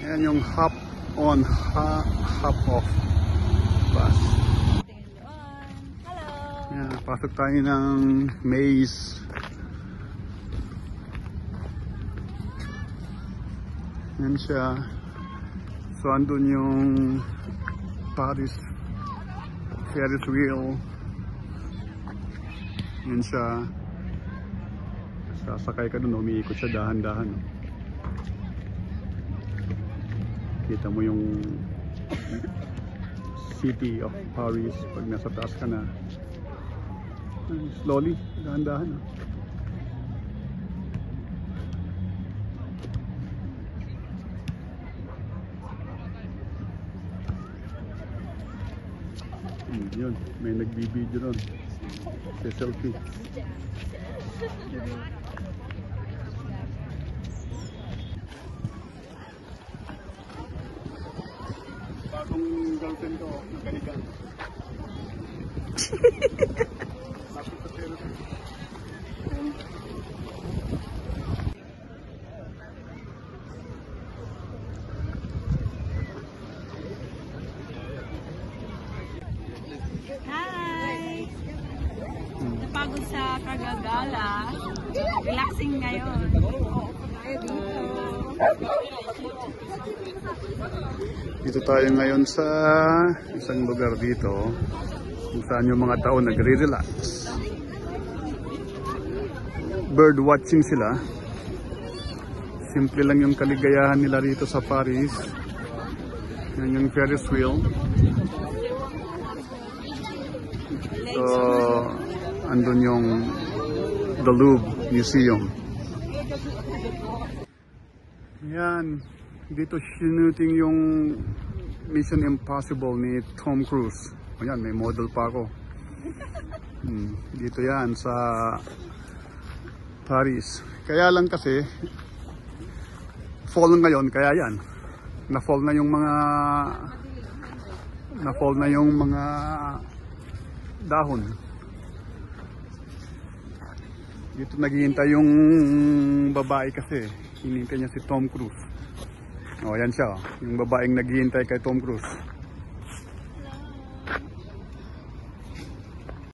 Yan yung hop on, hop off bus. Hello! Yan, pasok tayo ng maze. Yan siya. So andun yung Paris Ferris wheel. Yan siya. Sasakay ka dun, umiikot siya dahan-dahan. Kita mo yung city of Paris pag nasa taas ka na. Slowly, dahan-dahan. Yun, may nagbibideo ron. Selfie. Bagong girlfriend ko, nagkalikan. Hi! Napagod sa kagagala. Relaxing ngayon. Dito tayo ngayon sa isang lugar dito kung saan yung mga tao nagre-relax. Bird watching sila. Simple lang yung kaligayahan nila rito sa Paris. Yan yung Ferris wheel. So, andun yung The Louvre Museum. Yan. Dito shooting yung Mission Impossible ni Tom Cruise. Ayan, may model pa ako. Dito yan sa Paris. Kaya lang kasi fall ngayon, kaya yan. Na-fall na yung mga dahon. Dito naghihintay yung babae kasi. Hinihintay niya si Tom Cruise. O, yan siya. Yung babaeng naghihintay kay Tom Cruise.